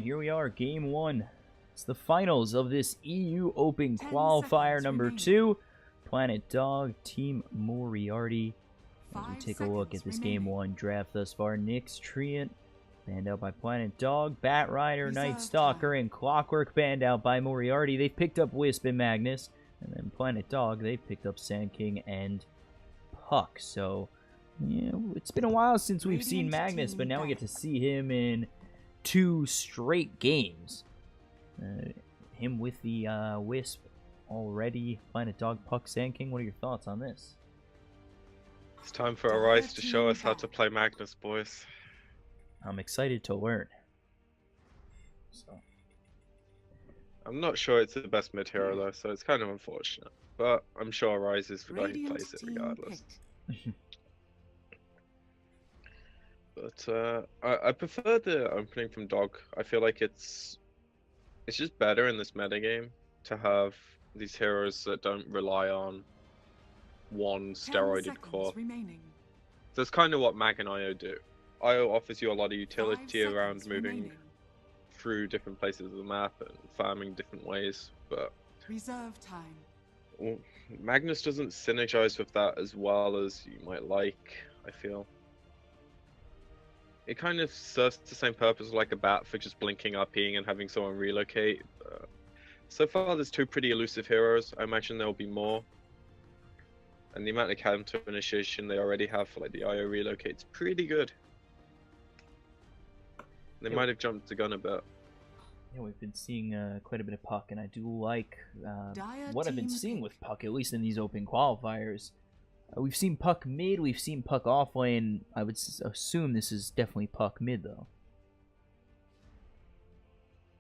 here we are, game 1. It's the finals of this EU Open qualifier number 2. Planet Dog, Team Moriarty. As we take a look at this game 1 draft thus far, Nyx Treant, banned out by Planet Dog, Bat Rider, Night Stalker, and Clockwork banned out by Moriarty. They've picked up Wisp and Magnus, and then Planet Dog, they've picked up Sand King and Puck. So, yeah, it's been a while since we've seen Magnus, but now we get to see him in 2 straight games. Him with the Wisp already. Planet Dog, Puck, Sand King. What are your thoughts on this? It's time for Arise to show us how to play Magnus, boys. I'm excited to learn. So, I'm not sure it's the best mid hero though, so it's kind of unfortunate. But I'm sure Arise is the guy who plays it regardless. But I prefer the opening from Dog. I feel like it's just better in this metagame to have these heroes that don't rely on one steroided core. That's kind of what Mag and IO do. IO offers you a lot of utility around moving through different places of the map and farming different ways, but reserve time. Well, Magnus doesn't synergize with that as well as you might like, I feel. It kind of serves the same purpose like a bat for just blinking RPing and having someone relocate. So far there's 2 pretty elusive heroes. I imagine there will be more. And the amount of counter initiation they already have for like the IO relocate's pretty good. They might have jumped the gun a bit. Yeah, we've been seeing quite a bit of Puck, and I do like what I've been seeing with Puck, at least in these open qualifiers. We've seen Puck mid, we've seen Puck off lane. I would assume this is definitely Puck mid, though.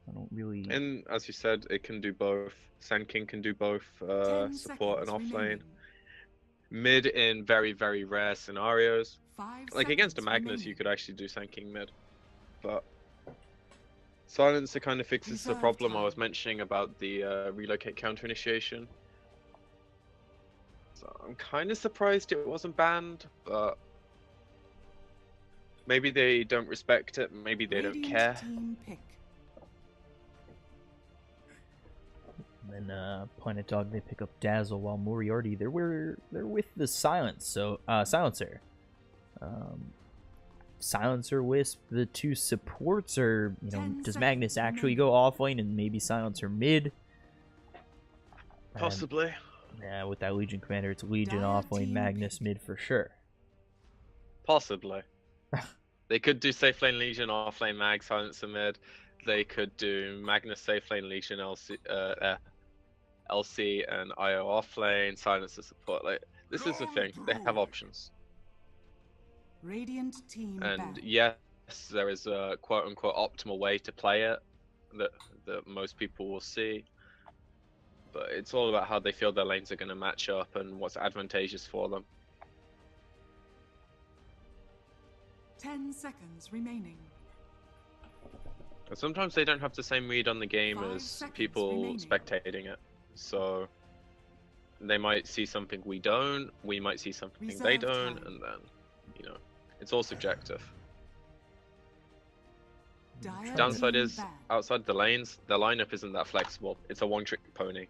I don't really... And as you said, it can do both. Sand King can do both support and off lane. Mid in very, very rare scenarios. Like against a Magnus, you could actually do Sand King mid. But Silencer kind of fixes the problem I was mentioning about the relocate counter initiation. So I'm kind of surprised it wasn't banned, but maybe they don't respect it, maybe they don't care. And then Planet Dog, they pick up Dazzle, while Moriarty, they're with the Silencer. Silencer, Wisp, the 2 supports are, you know, does Magnus actually go off lane and maybe Silencer mid? Possibly. Yeah, with that Legion commander, it's Legion off lane, Magnus mid for sure. Possibly. They could do safe lane Legion, off lane Mag, Silencer mid. They could do Magnus safe lane Legion, LC and IO off lane, Silencer support. Like, this is the thing, they have options. Radiant team and yes, there is a quote-unquote optimal way to play it that most people will see, but it's all about how they feel their lanes are going to match up and what's advantageous for them. 10 seconds remaining. And sometimes they don't have the same read on the game as people spectating it, so they might see something we don't, we might see something they don't, and then, you know, it's all subjective. Downside is, outside the lanes, the lineup isn't that flexible. It's a one-trick pony.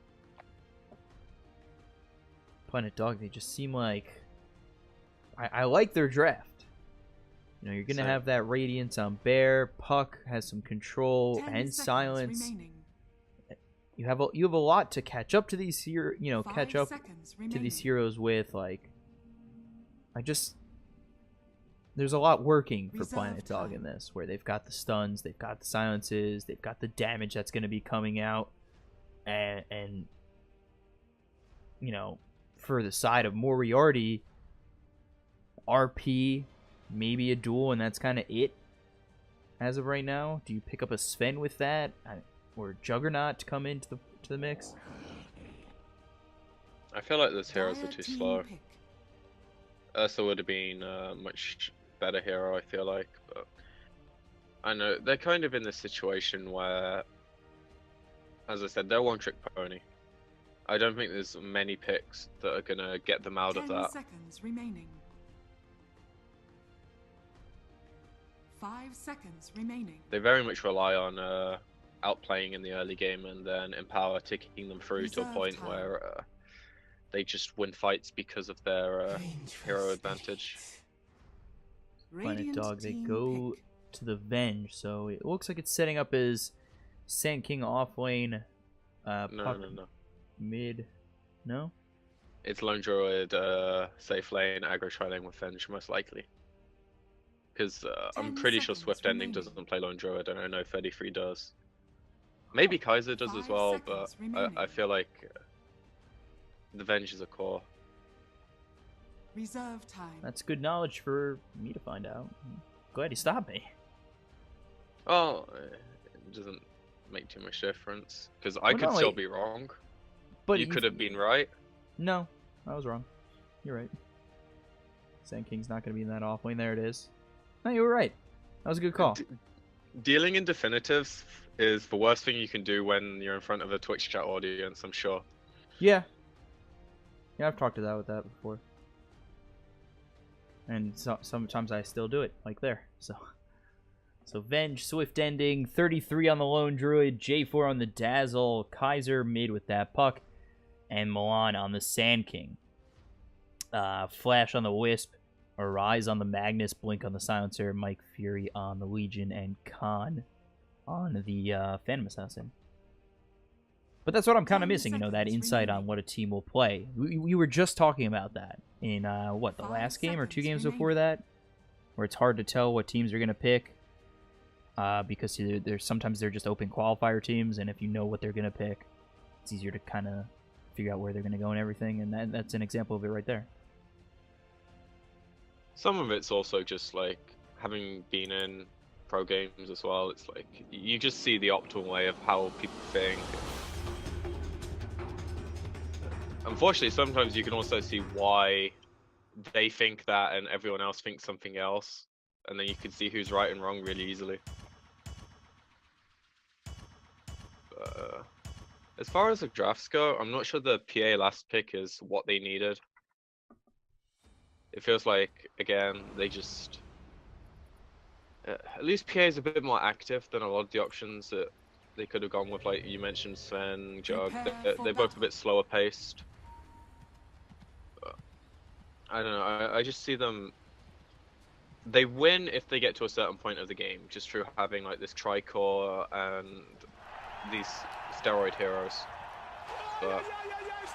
Planet Dog, they just seem like... I like their draft. You know, you're going to have that Radiance on Bear, Puck has some control, and Silence. You have a lot to catch up to these here, you know, catch up to these heroes with, like... There's a lot working for Planet Dog in this, where they've got the stuns, they've got the silences, they've got the damage that's going to be coming out, and you know, for the side of Moriarty, RP, maybe a duel, and that's kind of it as of right now. Do you pick up a Sven with that, or Juggernaut to come into the mix? I feel like those heroes are too slow. Ursa would have been much better hero, I feel like, but I know they're kind of in this situation where, as I said, they're one-trick pony. I don't think there's many picks that are gonna get them out of that. 10 seconds remaining. 5 seconds remaining. They very much rely on outplaying in the early game and then Empower taking them through to a Reserve point time. where they just win fights because of their hero advantage. Planet Radiant Dog, they team go pick. to the Venge, so it looks like it's setting up as Sand King off lane, No, Puck no, no. mid. No? It's Lone Druid, safe lane, aggro tri-lane with Venge, most likely. Because I'm 10 pretty sure seconds Swift Ending remaining. doesn't play Lone Druid, and I know 33 does. Maybe Kaiser does as 5 well, but seconds remaining. I feel like the Venge is a core. Reserve time. That's good knowledge for me to find out. Glad he stopped me. Well, it doesn't make too much difference, because I Well, could no, still it- be wrong. But You could have been right. No, I was wrong. You're right. Sand King's not going to be in that off lane. There it is. No, you were right. That was a good call. Dealing in definitives is the worst thing you can do when you're in front of a Twitch chat audience, I'm sure. Yeah. Yeah, I've talked to that with that before. And sometimes I still do it, like there. So Venge, Swift Ending, 33 on the Lone Druid, J4 on the Dazzle, Kaiser mid with that Puck, and Milan on the Sand King. Flash on the Wisp, Arise on the Magnus, Blink on the Silencer, Mike Fury on the Legion, and Khan on the Phantom Assassin. But that's what I'm kind of 10 missing, that seconds insight on remaining. what a team will play. We were just talking about that in, the 5 last game or 2 seconds games before remaining. that, where it's hard to tell what teams are going to pick, because there's sometimes they're just open qualifier teams, and if you know what they're going to pick, it's easier to kind of figure out where they're going to go and everything, and that's an example of it right there. Some of it's also just like having been in pro games as well. It's like you just see the optimal way of how people think. Unfortunately, sometimes you can also see why they think that and everyone else thinks something else, and then you can see who's right and wrong really easily. As far as the drafts go, I'm not sure the PA last pick is what they needed. It feels like, again, they just... at least PA is a bit more active than a lot of the options that they could have gone with, like you mentioned, Sven, Jug. Prepare for They're both a battle. bit slower paced. But, I don't know, I just see them... They win if they get to a certain point of the game, just through having like this Tricore and these steroid heroes. But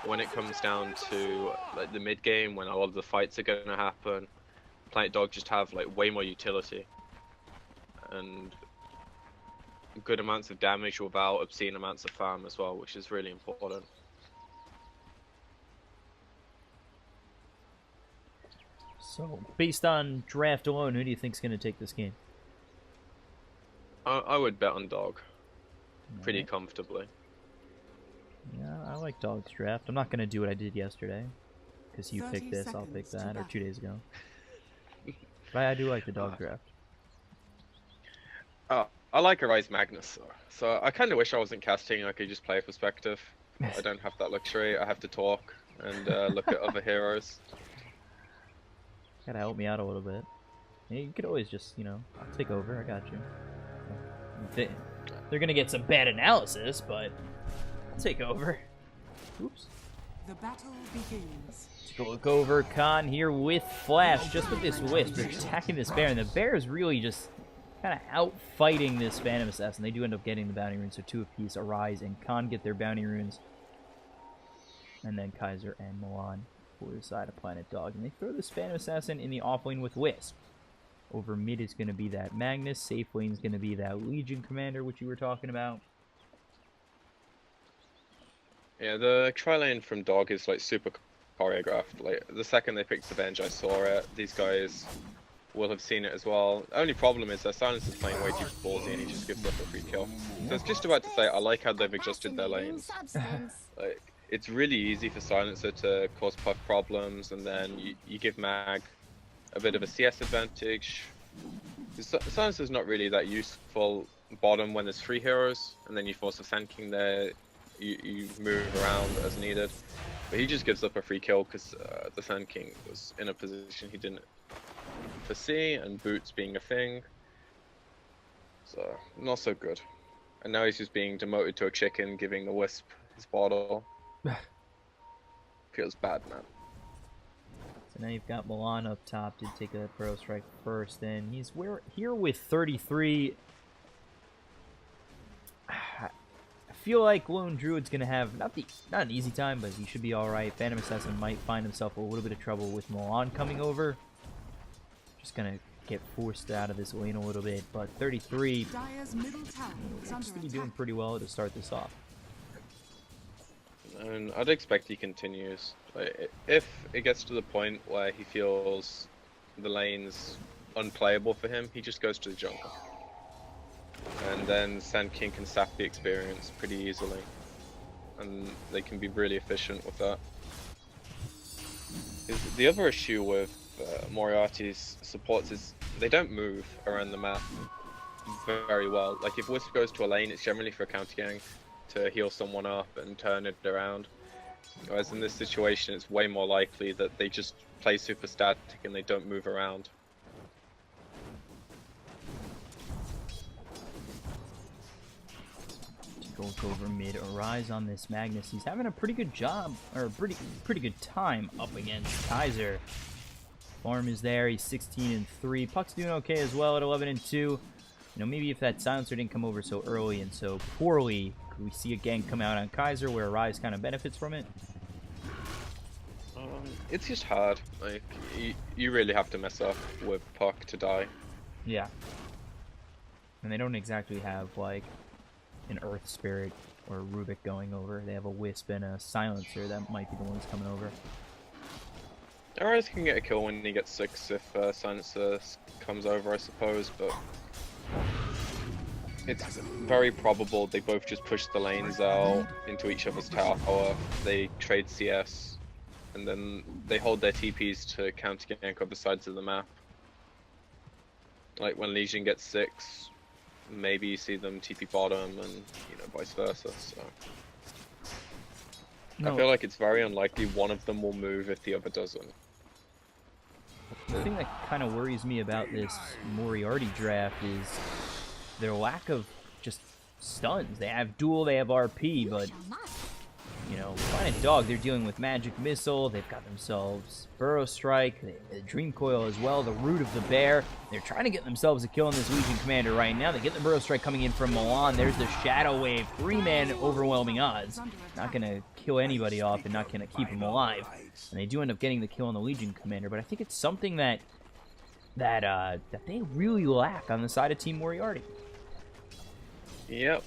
when it comes down to like the mid game, when a lot of the fights are going to happen, Planet Dog just have like way more utility and good amounts of damage without obscene amounts of farm as well, which is really important. So, based on draft alone, who do you think's going to take this game? I would bet on Dog pretty Alright. comfortably. Yeah, I like Dog's draft. I'm not going to do what I did yesterday, because you 30 picked this, I'll pick seconds to that, or battle. 2 days ago. But I do like the Dog draft. I like Arise Magnus, so I kind of wish I wasn't casting. I could just play perspective. I don't have that luxury. I have to talk and look at other heroes. Gotta help me out a little bit. Yeah, you could always just, I'll take over. I got you. They're gonna get some bad analysis, but I'll take over. Oops. The battle begins. Take a look over. Khan here with Flash, just with this Wisp. They're attacking this bear, and the bear is really just kind of out-fighting this Phantom Assassin. They do end up getting the bounty runes, so 2 apiece. Arise and Khan get their bounty runes. And then Kaiser and Milan for the side of Planet Dog. And they throw this Phantom Assassin in the offlane with Wisp. Over mid is going to be that Magnus. Safe lane is going to be that Legion Commander, which you were talking about. Yeah, the tri-lane from Dog is like super choreographed. Like the second they picked the bench, I saw it. These guys will have seen it as well. The only problem is their silence is playing way too ballsy and he just gives up a free kill. So I was just about to say, I like how they've adjusted their lanes. Like, it's really easy for Silencer to cause puff problems, and then you give Mag a bit of a CS advantage. Silencer's not really that useful bottom when there's 3 heroes, and then you force a Sand King there, you move around as needed. But he just gives up a free kill because the Sand King was in a position he didn't foresee, and boots being a thing. So, not so good. And now he's just being demoted to a chicken, giving the wisp his bottle. Feels bad, man. So now you've got Milan up top to take a burrow strike first, and he's here with 33. I feel like Lone Druid's gonna have not an easy time, but he should be all right. Phantom Assassin might find himself a little bit of trouble with Milan coming over. Just gonna get forced out of this lane a little bit, but 33 Dire's middle tower is seems to under be doing attack. pretty well to start this off. And I'd expect he continues. Like, if it gets to the point where he feels the lane's unplayable for him, he just goes to the jungle. And then Sand King can sap the experience pretty easily. And they can be really efficient with that. The other issue with Moriarty's supports is they don't move around the map very well. Like if Wisp goes to a lane, it's generally for a counter gang to heal someone up and turn it around. Whereas in this situation, it's way more likely that they just play super static and they don't move around. Take a look over mid. Arise on this Magnus. He's having a pretty good job, or a pretty good time up against Kaiser. Farm is there. He's 16-3. Puck's doing okay as well at 11-2. You know, maybe if that silencer didn't come over so early and so poorly, could we see a gang come out on Kaiser where Rise kind of benefits from it? It's just hard. Like you really have to mess up with Puck to die. Yeah. And they don't exactly have like an Earth Spirit or a Rubik going over. They have a Wisp and a Silencer that might be the ones coming over. Rise can get a kill when he gets 6 if Silencer comes over, I suppose, but it's very probable they both just push the lanes out into each other's tower, they trade CS, and then they hold their TPs to counter gank other sides of the map. Like when Legion gets 6, maybe you see them TP bottom and, you know, vice versa, so... No. I feel like it's very unlikely one of them will move if the other doesn't. The thing that kind of worries me about this Moriarty draft is their lack of just stuns. They have duel, they have RP, but, you know, Planet Dog, they're dealing with Magic Missile, they've got themselves Burrow Strike, the Dream Coil as well, the Root of the Bear. They're trying to get themselves a kill on this Legion Commander right now. They get the Burrow Strike coming in from Milan. There's the Shadow Wave, 3-man overwhelming odds. Not going to kill anybody off and not going to keep him alive. And they do end up getting the kill on the Legion Commander, but I think it's something that they really lack on the side of Team Moriarty. Yep.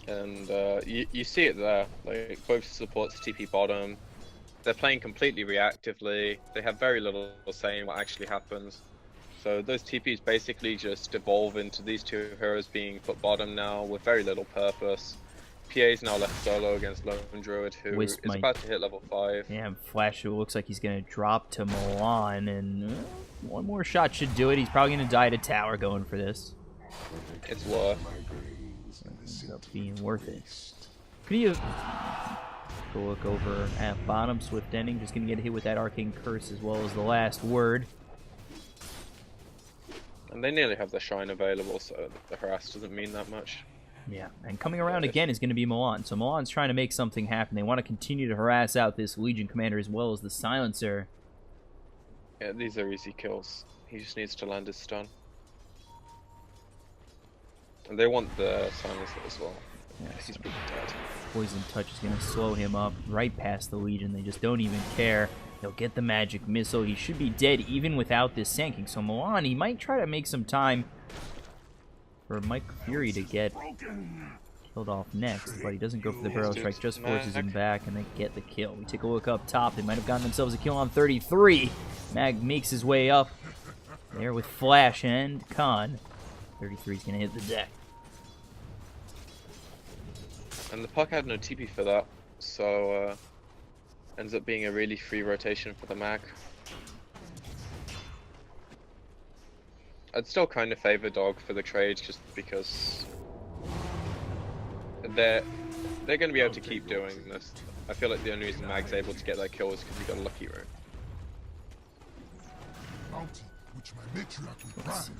And you see it there, like both supports TP bottom. They're playing completely reactively. They have very little say in what actually happens. So those TPs basically just evolve into these two heroes being put bottom now with very little purpose. PA's now left solo against Lone Druid, who Wisp is about to hit level 5. Yeah, Flash, it looks like he's going to drop to Milan, and one more shot should do it. He's probably going to die to tower going for this. It's worth. Ends up being worth it. Could he have... Go look over at bottom. Swift Ending, just going to get hit with that Arcane Curse as well as the last word. And they nearly have the Shrine available, so the harass doesn't mean that much. Yeah, and coming around again is going to be Milan. So Milan's trying to make something happen. They want to continue to harass out this Legion Commander as well as the Silencer. Yeah, these are easy kills. He just needs to land his stun. And they want the Silencer as well. Yeah, He's pretty dead. Poison Touch is going to slow him up right past the Legion. They just don't even care. They'll get the Magic Missile. He should be dead even without this Sand. So Milan, he might try to make some time for Mike Fury to get killed off next, but he doesn't go for the Burrow Strike, just forces him back, and they get the kill. We take a look up top. They might have gotten themselves a kill on 33. Mag makes his way up there with Flash and Khan. 33 is going to hit the deck. And the Puck had no TP for that, so ends up being a really free rotation for the Mag. I'd still kind of favor Dog for the trade just because they're going to be able to keep doing this. I feel like the only reason Mag's able to get that kill is because he got a lucky room.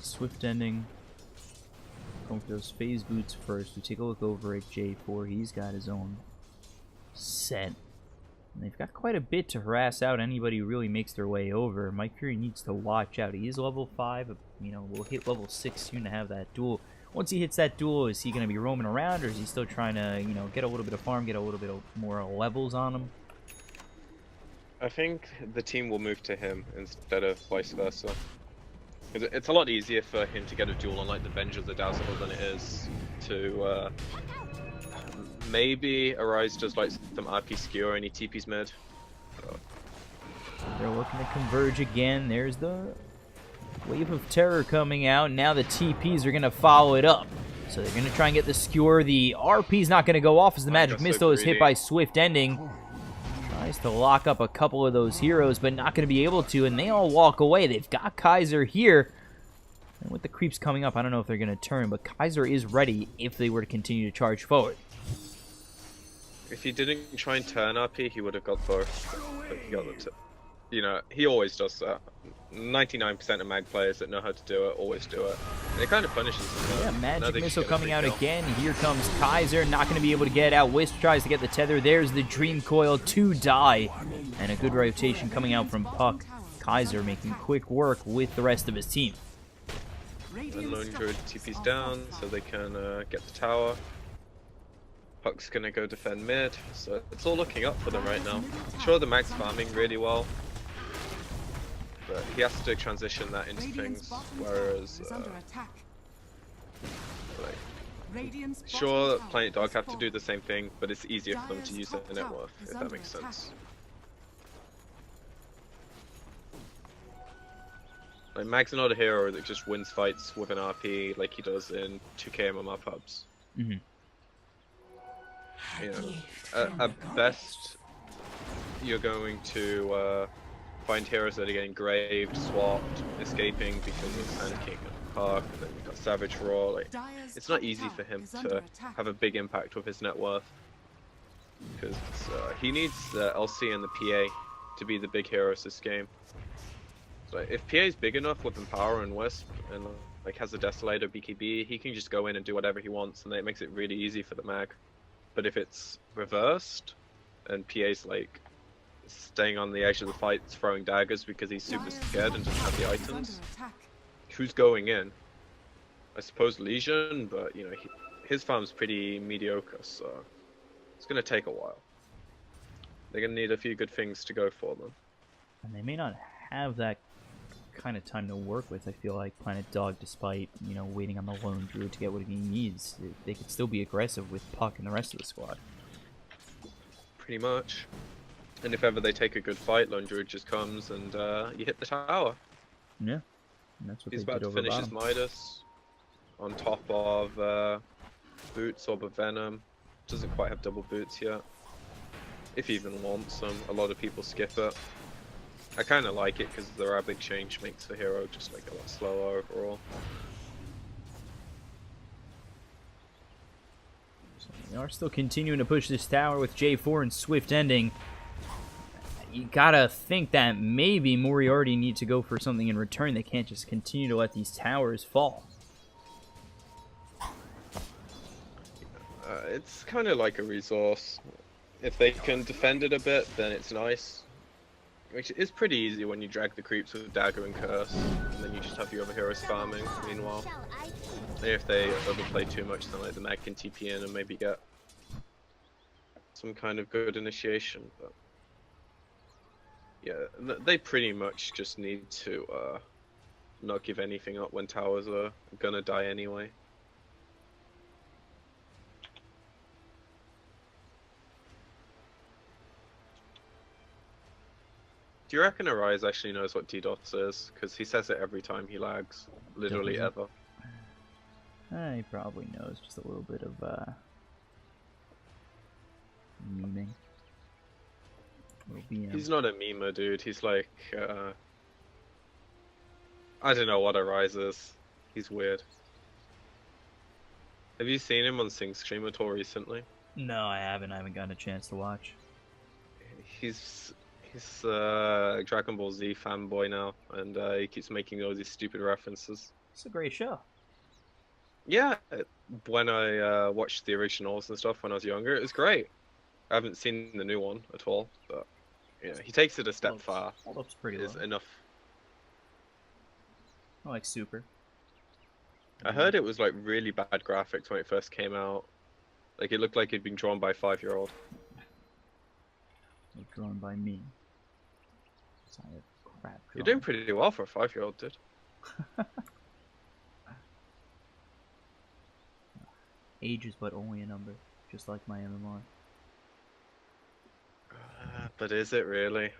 Swift Ending. Going for those phase boots first. We take a look over at J4. He's got his own set. And they've got quite a bit to harass out anybody who really makes their way over. Mike Fury needs to watch out. He is level 5. You know, we'll hit level 6 soon to have that duel. Once he hits that duel, is he going to be roaming around, or is he still trying to, you know, get a little bit of farm, get a little bit of more levels on him? I think the team will move to him instead of vice versa. It's a lot easier for him to get a duel on like the Venge of the Dazzle than it is to maybe Arise does like some RP skewer and he TP's mid. They're looking to converge again. There's the wave of terror coming out. Now the TPs are going to follow it up. So they're going to try and get the skewer. The RP's not going to go off as the Magic Missile is hit by Swift Ending. Tries to lock up a couple of those heroes, but not going to be able to, and they all walk away. They've got Kaiser here. And with the creeps coming up, I don't know if they're going to turn, but Kaiser is ready if they were to continue to charge forward. If he didn't try and turn RP, he would have got both. But he got the you know, he always does that. 99% of mag players that know how to do it always do it. And it kind of punishes them. Yeah, Magic Missile coming out again. Here comes Kaiser, not going to be able to get it out. Wisp tries to get the tether. There's the Dream Coil to die. And a good rotation coming out from Puck. Kaiser making quick work with the rest of his team. And Lone Druid TP's down so they can get the tower. Puck's going to go defend mid, so it's all looking up for them right now. Sure, the mag's farming really well, but he has to transition that into things, whereas sure, Planet Dog have to do the same thing, but it's easier for them to use their net worth, if that makes sense. Like, Mag's not a hero that just wins fights with an RP like he does in 2K MMR pubs. Mm-hmm. You know, at best, you're going to find heroes that are getting graved, swapped, escaping because of Sand King and Park, and then you've got Savage Roar. Like, it's not easy for him to have a big impact with his net worth, because he needs LC and the PA to be the big heroes this game. So if PA is big enough with Empower and Wisp, and like has a Desolator BKB, he can just go in and do whatever he wants, and it makes it really easy for the mag. But if it's reversed, and PA's like staying on the edge of the fight, throwing daggers because he's super scared and doesn't have the items, who's going in? I suppose Legion, but you know his farm's pretty mediocre, so it's gonna take a while. They're gonna need a few good things to go for them. And they may not have that kind of time to work with. I feel like Planet Dog, despite, you know, waiting on the Lone Druid to get what he needs, they could still be aggressive with Puck and the rest of the squad. Pretty much. And if ever they take a good fight, Lone Druid just comes and you hit the tower. Yeah, and that's what he's they about did to over finish bottom. his Midas on top of Boots, Orb of Venom. Doesn't quite have double boots yet. If he even wants them, a lot of people skip it. I kind of like it because the rapid change makes the hero just like a lot slower overall. So they are still continuing to push this tower with J4 and Swift Ending. You gotta think that maybe Moriarty need to go for something in return. They can't just continue to let these towers fall. It's kind of like a resource. If they can defend it a bit, then it's nice. Which is pretty easy when you drag the creeps with Dagger and Curse, and then you just have your other heroes farming, meanwhile. And if they overplay too much, then like the mag can TP in and maybe get some kind of good initiation, but yeah, they pretty much just need to not give anything up when towers are gonna die anyway. Do you reckon Arise actually knows what DDoS is? Because he says it every time he lags. Literally ever. He probably knows just a little bit of memeing. He's not a memer, dude. He's like, I don't know what Arise is. He's weird. Have you seen him on Sing Stream at all recently? No, I haven't. I haven't gotten a chance to watch. He's a Dragon Ball Z fanboy now, and he keeps making all these stupid references. It's a great show. Yeah, when I watched the originals and stuff when I was younger, it was great. I haven't seen the new one at all, but yeah, he takes it a step far. Looks pretty Is well. enough. I like Super. I heard it was like really bad graphics when it first came out. Like it looked like it'd been drawn by a 5-year-old. Drawn by me. Crap. You're doing pretty well for a 5-year-old, dude. Age is but only a number, just like my MMR. But is it really?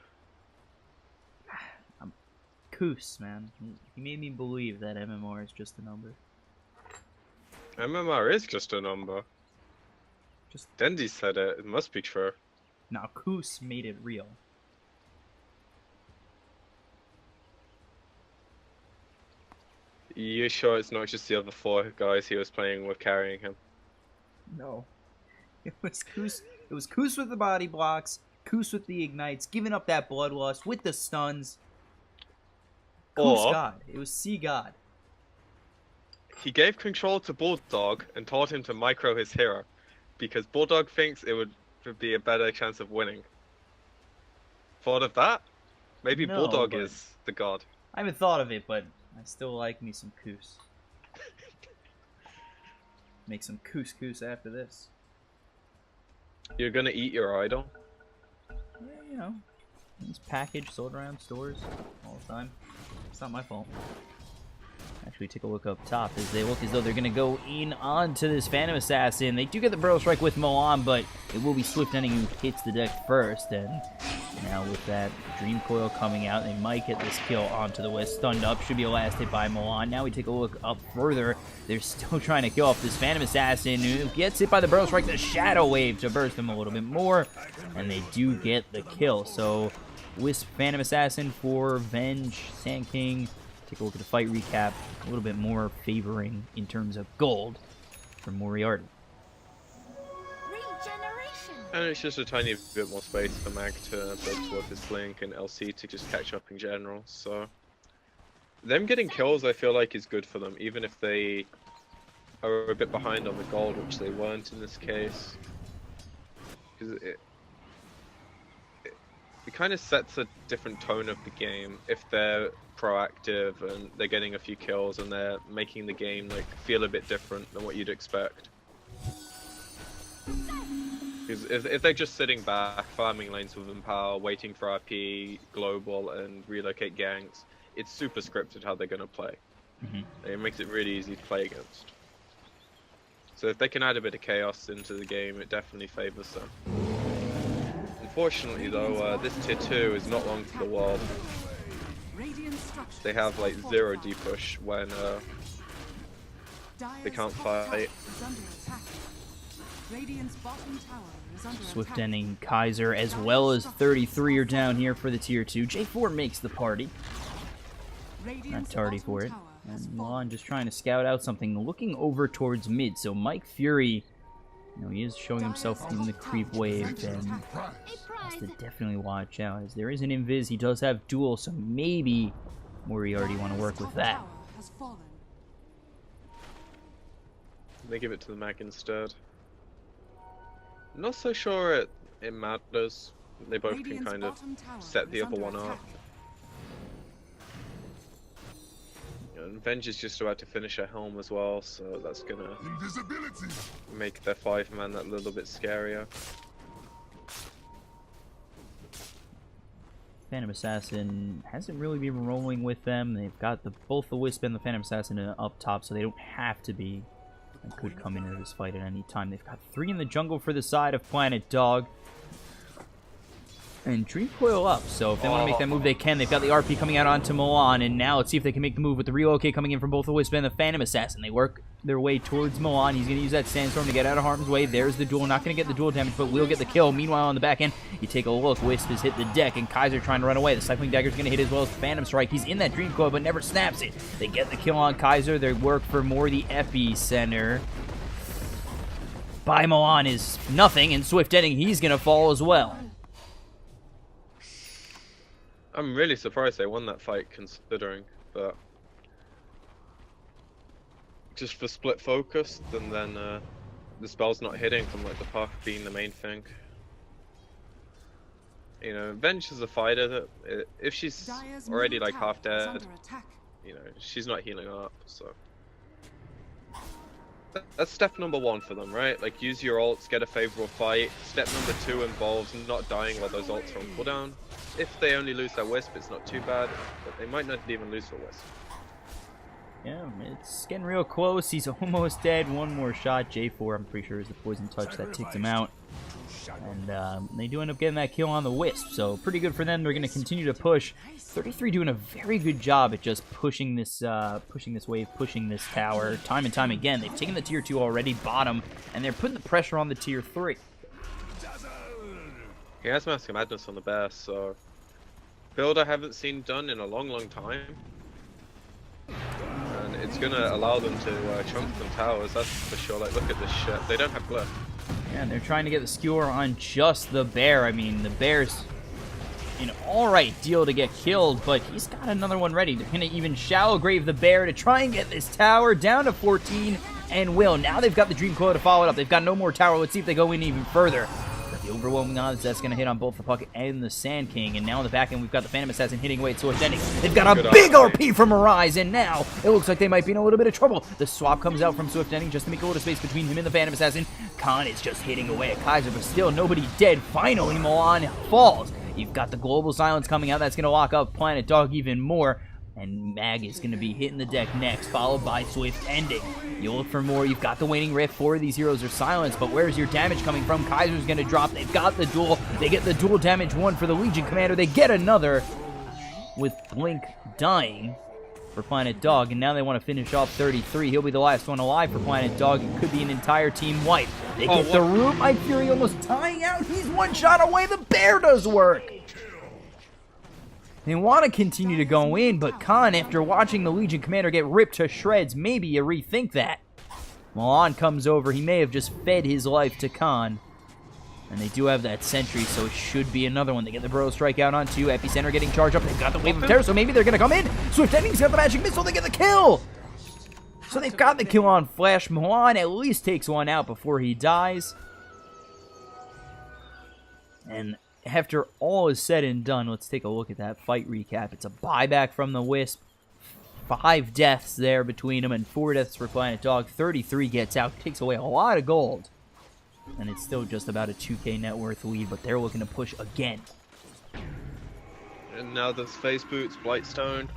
I'm Koos, man. He made me believe that MMR is just a number. MMR is just a number. Just Dendy said it. It must be true. now, Koos made it real. You sure it's not just the other 4 guys he was playing with carrying him? No. It was Koos. It was Koos with the body blocks, Koos with the ignites, giving up that bloodlust with the stuns. Koos God. It was C God. He gave control to Bulldog and taught him to micro his hero, because Bulldog thinks it would be a better chance of winning. Thought of that? Maybe No, Bulldog but is the god. I haven't thought of it, but I still like me some Koos. Make some couscous after this. You're gonna eat your idol? Yeah, you know, it's packaged, sold around stores all the time. It's not my fault. Actually, take a look up top as they look as though they're going to go in onto this Phantom Assassin. They do get the Burrow Strike with Milan, but it will be Swift Ending who hits the deck first. And now with that Dream Coil coming out, they might get this kill onto the West. Stunned up, should be a last hit by Milan. Now we take a look up further. They're still trying to kill off this Phantom Assassin, who gets hit by the Burrow Strike, the Shadow Wave to burst him a little bit more. And they do get the kill. So, Wisp Phantom Assassin for Venge, Sand King. Take a look at the fight recap. A little bit more favoring in terms of gold for Moriarty. Regeneration. And it's just a tiny bit more space for Mag to build toward his Link and LC to just catch up in general. So them getting kills, I feel like, is good for them, even if they are a bit behind on the gold, which they weren't in this case. Because it kind of sets a different tone of the game if they're proactive and they're getting a few kills and they're making the game like feel a bit different than what you'd expect. Because if they're just sitting back, farming lanes with Empower, waiting for RP, global, and relocate ganks, it's super scripted how they're going to play. It makes it really easy to play against. So if they can add a bit of chaos into the game, it definitely favors them. Unfortunately though, this tier 2 is not long for the world. They have like 0 D-push when they can't fight. Swift Ending, Kaiser, as well as 33 are down here for the tier 2. J4 makes the party. Not tardy for it. And Milan just trying to scout out something, looking over towards mid. So Mike Fury, you know, he is showing himself in the creep wave and has to definitely watch out. As there is an invis, he does have duel, so maybe Moriarty want to work with that. They give it to the Mag instead. Not so sure it matters. They both can kind of set the other one up. And Venge is just about to finish her helm as well, so that's gonna make their 5-man that little bit scarier. Phantom Assassin hasn't really been rolling with them. They've got both the Wisp and the Phantom Assassin up top, so they don't have to be. And could come into this fight at any time. They've got 3 in the jungle for the side of Planet Dog. And Dream Coil up, so if they want to make that move, they can. They've got the RP coming out onto Milan, and now let's see if they can make the move with the relocate coming in from both the Wisp and the Phantom Assassin. They work their way towards Milan. He's going to use that Sandstorm to get out of harm's way. There's the duel. Not going to get the duel damage, but will get the kill. Meanwhile, on the back end, you take a look. Wisp has hit the deck, and Kaiser trying to run away. The Cycling Dagger is going to hit as well as the Phantom Strike. He's in that Dream Coil, but never snaps it. They get the kill on Kaiser. They work for more the Epicenter. By Milan is nothing, and Swift Ending, he's going to fall as well. I'm really surprised they won that fight, considering, but just for split focus, and then the spell's not hitting from like the puck being the main thing. You know, Venge is a fighter that if she's Dire's already middle like tower half is dead, under attack. you know, she's not healing up, so. That's step number 1 for them, right? Like, use your ults, get a favorable fight. Step number 2 involves not dying while those ults are on cooldown. If they only lose their Wisp, it's not too bad, but they might not even lose their Wisp. Yeah, it's getting real close. He's almost dead. One more shot. J4, I'm pretty sure, is the poison touch that takes him out. And they do end up getting that kill on the Wisp, so pretty good for them. They're going to continue to push. 33 doing a very good job at just pushing this wave, pushing this tower time and time again. They've taken the tier 2 already, bottom, and they're putting the pressure on the tier 3. He has Mask of Madness on the bear, so build I haven't seen done in a long time. And it's going to allow them to chunk them towers, that's for sure. Like, look at this shit. They don't have glyph. Yeah, and they're trying to get the skewer on just the bear. I mean, the bear's an alright deal to get killed, but he's got another one ready. They're going to even shallow grave the bear to try and get this tower down to 14, and will. Now they've got the Dream Coil to follow it up. They've got no more tower. Let's see if they go in even further. But the overwhelming odds that's going to hit on both the Puck and the Sand King, and now on the back end we've got the Phantom Assassin hitting away at Switch Ending. They've got a big RP from Arise, and now it looks like they might be in a little bit of trouble. The swap comes out from Swift Ending just to make a little space between him and the Phantom Assassin. Khan is just hitting away at Kaiser, but still nobody dead. Finally, Milan falls. You've got the Global Silence coming out. That's going to lock up Planet Dog even more. And Mag is going to be hitting the deck next, followed by Swift Ending. You look for more. You've got the Waning Rift. 4 of these heroes are silenced, but where's your damage coming from? Kaiser's going to drop. They've got the duel. They get the dual damage 1 for the Legion Commander. They get another with Blink dying for Planet Dog, and now they want to finish off 33. He'll be the last one alive for Planet Dog. It could be an entire team wipe. They get the root. My Fury almost tying out. He's one shot away. The bear does work. They want to continue to go in, but Khan, after watching the Legion Commander get ripped to shreds, maybe you rethink that. Milan comes over. He may have just fed his life to Khan. And they do have that sentry, so it should be another one. They get the Burrow Strike out on 2. Epicenter getting charged up. They've got the Wave of Terror, so maybe they're going to come in. Swift Ending's got the Magic Missile. They get the kill. So they've got the kill on Flash. Milan at least takes one out before he dies. And after all is said and done, let's take a look at that fight recap. It's a buyback from the Wisp. 5 deaths there between them and 4 deaths for Planet Dog. 33 gets out, takes away a lot of gold. And it's still just about a 2k net worth lead, but they're looking to push again. And now there's Phase Boots, Blightstone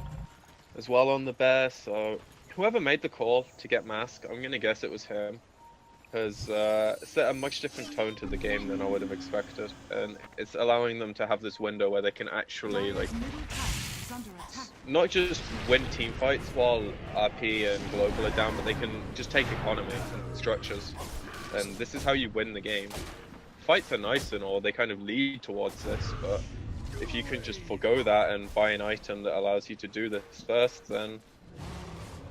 as well on the bear, so whoever made the call to get Mask, I'm going to guess it was him. Has set a much different tone to the game than I would have expected, and it's allowing them to have this window where they can actually like not just win team fights while RP and Global are down, but they can just take economy and structures, and this is how you win the game. Fights are nice and all, they kind of lead towards this, but if you can just forgo that and buy an item that allows you to do this first, then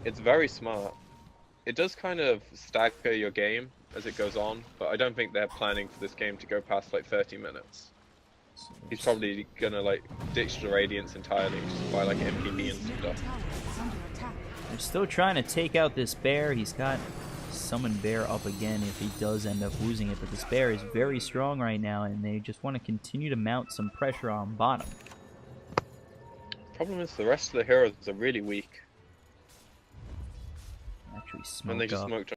it's very smart. It does kind of stagger your game as it goes on, but I don't think they're planning for this game to go past like 30 minutes. He's probably gonna like ditch the Radiance entirely and just buy like MPB and stuff. They're still trying to take out this bear. He's got Summon Bear up again if he does end up losing it, but this bear is very strong right now, and they just want to continue to mount some pressure on bottom. Problem is the rest of the heroes are really weak. Actually and they smoked just up. smoked